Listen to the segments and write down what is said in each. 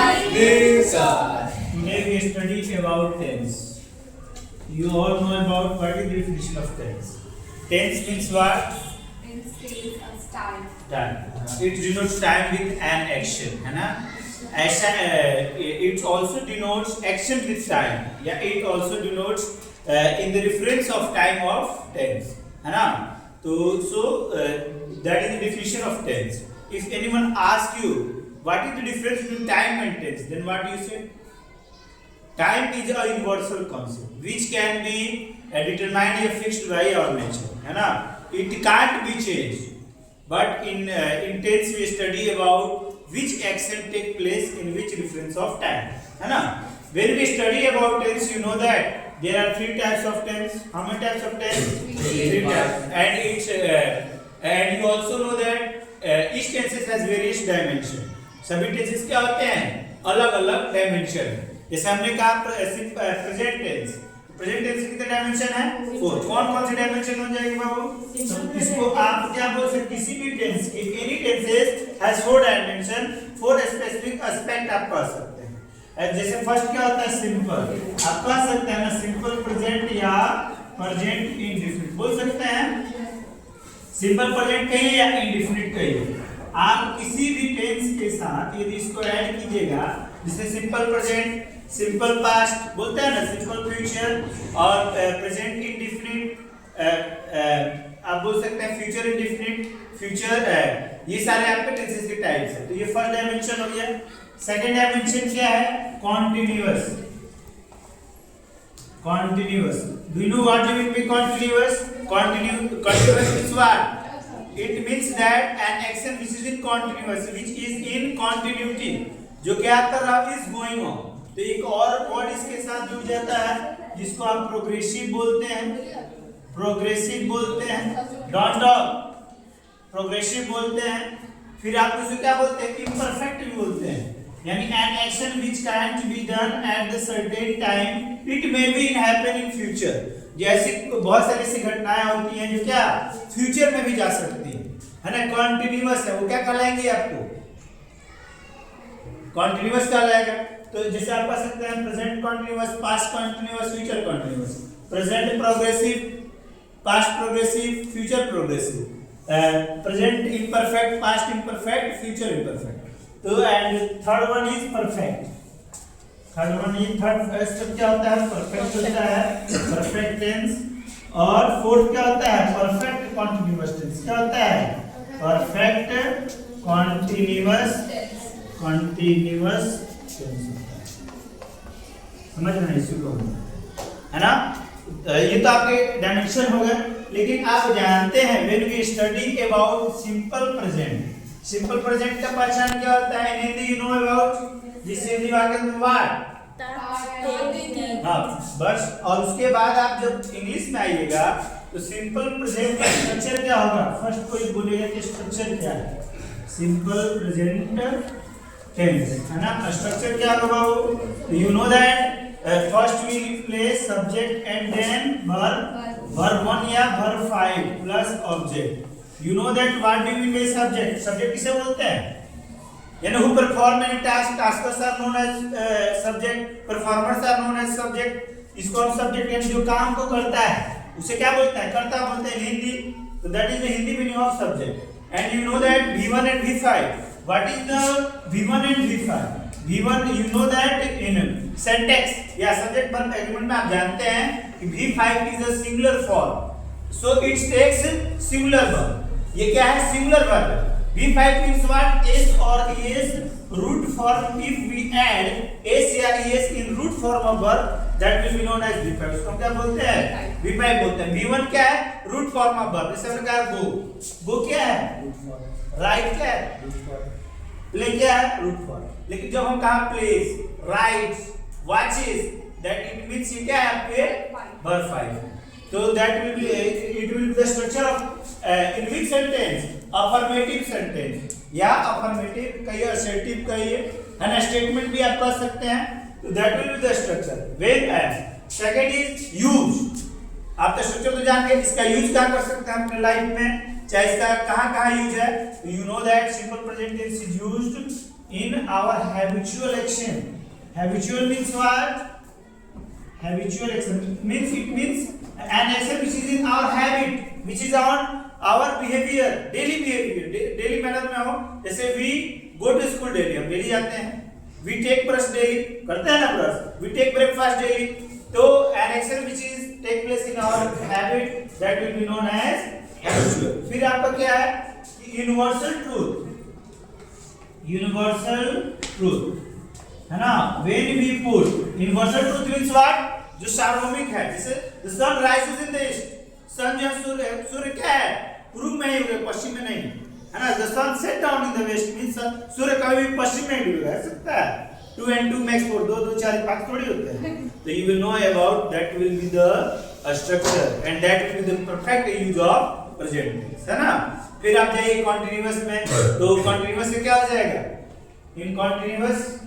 Today we study about tense. You all know about what is the definition of tense. Tense means what? Tense means time. Time. It denotes time with an action, है ना? ऐसा it also denotes action with time. Yeah, it also denotes in the reference of time of tense, है ना? So that is the definition of tense. If anyone asks you what is the difference between time and tense, then what do you say? Time is a universal concept which can be determined or fixed by our nature, है ना? It can't be changed. But in tense we study about which action take place in which reference of time, है ना? When we study about tense, you know that there are three types of tense. How many types of tense? Three types. And you also know that each tenses has various dimension. सभी tenses क्या होते हैं? अलग अलग dimension. जैसे हमने कहा present tense कितने डायमेंशन है? 4. कौन कौन से डायमेंशन हो जाएंगे बाबू? इसको आप क्या बोल सकते? किसी भी टेंस के any tenses has 4 dimension, 4 specific aspect आप कह सकते हैं. जैसे फर्स्ट क्या होता है? सिंपल. आप कह सकते हैं ना सिंपल प्रेजेंट या प्रेजेंट इंडेफिनिट बोल सकते हैं. सिंपल प्रेजेंट कहिए या इंडेफिनिट कहिए. आप किसी भी टेंस के साथ यदि इसको ऐड कीजिएगा, जैसे सिंपल प्रेजेंट, सिंपल पास्ट बोलते हैं ना, सिंपल फ्यूचर और प्रेजेंट इंडेफिनिट, आप बोल सकते हैं फ्यूचर इंडेफिनिट, फ्यूचर, ये सारे आपके टेंसेस के टाइप्स हैं. तो ये फर्स्ट डायमेंशन हो गया. सेकंड डायमेंशन क्या है? Continuous. Continuous. Do you know what do mean by continuous? Continuous means what? It means that an action which is in continuous, which is in continuity, जो क्या कर रहा है? is going on. तो एक और वर्ड इसके साथ जुड़ जाता है जिसको आप प्रोग्रेसिव बोलते हैं. प्रोग्रेसिव बोलते हैं. डॉट डॉट प्रोग्रेसिव बोलते हैं. फिर आप उसे क्या बोलते हैं? इम्परफेक्ट भी बोलते हैं. यानी an action which can't be done at the certain time, it may be happen in future. जैसे बहुत सारी ऐसी घटनाएं होती हैं जो क्या फ्यूचर में भी जा सकती हैं, है ना? कॉन्टिन्यूअस है, वो क्या कहलाएंगे? आपको कॉन्टिन्यूअस कहलाएगा. तो जैसे आप कह सकते हैं present continuous, past continuous, future continuous. Present progressive, past progressive, future progressive. Present imperfect, past imperfect, future imperfect. तो and third one is perfect. Third step क्या होता है? परफेक्ट होता है, परफेक्ट टेंस. और फोर्थ क्या होता है? Perfect continuous tense. क्या होता है? Perfect continuous tense. समझ रहे हैं इसको, है ना? ये तो आपके डायमेंशन हो गए. लेकिन आप जानते हैं when we study about simple present, simple present का पहचान क्या होता है? In Hindi you know about जिस हिंदी वाक्य में व्हाट? हाँ बस. और उसके बाद आप जब इंग्लिश में आइएगा तो सिंपल प्रेजेंट का स्ट्रक्चर क्या होगा? फर्स्ट कोई बोलेगा कि स्ट्रक्चर क्या है? सिंपल प्रेजेंट टेंस, है ना? स्ट्रक्चर क्या होगा? You know that first we replace subject and then verb 1 या verb 5 plus object. You know that what do you mean by subject? Subject किसे बोलते हैं? यानी who perform any task, taskers are known as subject, performers are known as subject. इसको हम subject यानी जो काम को करता है उसे क्या बोलते हैं? कर्ता बोलते हैं Hindi. So that is the Hindi meaning of subject. And you know that V1 and V5. What is the V1 and V5? V1 you know that in syntax या subject verb agreement में आप जानते हैं कि V5 is a singular form. So it takes singular verb. ये क्या है? Singular verb. V5 means what? S or es root form. If we add s या es in root form of verb, that will be known as V5. इसको क्या बोलते हैं? V5 बोलते हैं. V1 क्या है? Root form of verb. जैसे हमने कहा गो क्या है? राइट क्या है? प्ले क्या है? Root form. लेकिन जब हम कहा plays, writes, watches, that it means ये क्या है? आपके verb 5. So that will be it will be the structure of in which sentence? Affirmative sentence या affirmative कहिए, assertive कहिए, है ना? statement भी आप कह सकते हैं. तो that will be the structure. When as second is use. आप तो स्ट्रक्चर तो जान गए. इसका यूज क्या कर सकते हैं अपने लाइफ में? चाहे इसका कहाँ यूज है? You know that simple present tense is used in our habitual action. Habitual means what? Habitual action means it means an action which is in our habit, which is on our behavior, daily behavior, daily manner में हो. जैसे we go to school daily, हम daily जाते हैं. We take brush daily, करते हैं ना brush. We take breakfast daily. तो an action which is take place in our habit, that will be known as habitual. फिर आपका क्या है? Universal truth. Universal truth है ना. When we put universal truth means what? जो सार्वभौमिक है, जैसे the sun rises in the east. sun जो सूर्य क्या है? पूर्व में ही उगेगा, पश्चिम में नहीं, है ना. The sun set down in the west means सूर्य कभी भी पश्चिम में नहीं उगेगा, सकता है. 2 and 2 makes 4, 2 2 4 5 थोड़ी होते हैं. So you will know about that will be the structure and that will be the perfect use of present tense, है ना. फिर आप जाइए कॉन्टिन्यूअस में, तो कॉन्टिन्यूअस से क्या हो जाएगा? इन कॉन्टिन्यूअस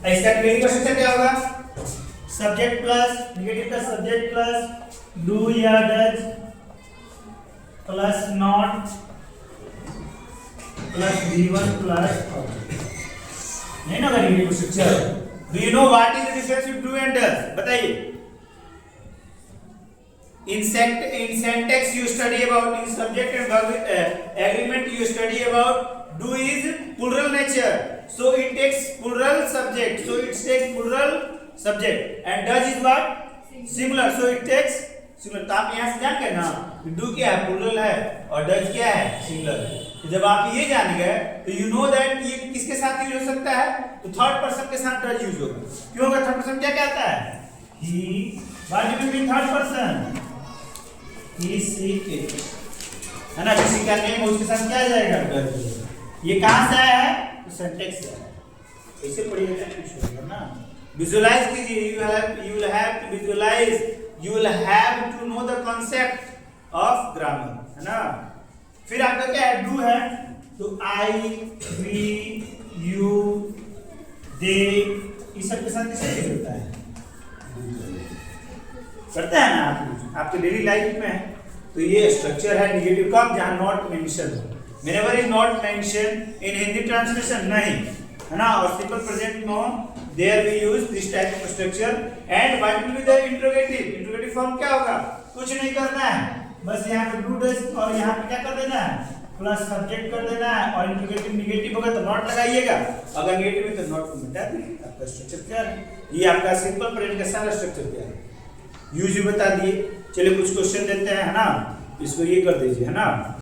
ऐसा क्रिएटिव का स्ट्रक्चर क्या होगा? सब्जेक्ट प्लस नेगेटिव का सब्जेक्ट प्लस डू या does plus not plus V1 plus नहीं ना negative structure. Do you know what is the difference between do and does? बताइए. In syntax you study about, in subject and agreement you study about. Do is plural nature, so it takes plural subject, so it takes plural subject, and does is what? Singular, so it takes singular. तो आप यहाँ से जान गए ना, do क्या है? plural है, और does क्या है? singular. तो जब आप ये जान गए तो you know that ये किसके साथ यूज हो सकता है? तो थर्ड पर्सन के साथ does यूज होगा. क्यों होगा? थर्ड पर्सन क्या कहता है? He. What do you mean third person? He, she, it. है ना. किसी का नेम उसके साथ क्या जाएगा? does. ये कहाँ से आया है? तो सिंटैक्स से आया है. ऐसे पढ़िएगा कुछ होगा ना. विजुअलाइज कीजिए. you will have to visualize, you will have to know the concept of grammar, है ना. फिर आपका क्या है? डू है, तो I, we, you, they, इस सब के साथ किससे यूज होता है? करते हैं ना आप आपके डेली लाइफ में. तो ये स्ट्रक्चर है नेगेटिव का, जहाँ नॉट मेंशन हो. Whenever is not mentioned in Hindi translation नहीं, है ना. और simple present no, there we use this type of structure. And what will be the interrogative? Interrogative form क्या होगा? कुछ नहीं करना है, बस यहाँ पे do does और यहाँ पे क्या कर देना है? प्लस सब्जेक्ट कर देना है. और इंट्रोगेटिव नेगेटिव होगा तो नॉट लगाइएगा, अगर नेगेटिव है तो नॉट को मिटा दीजिए. आपका स्ट्रक्चर क्या है? ये आपका सिंपल प्रेजेंट का सारा स्ट्रक्चर क्या है? यूज भी बता दिए. चलिए कुछ क्वेश्चन देते हैं, है ना. इसको ये कर दीजिए, है ना.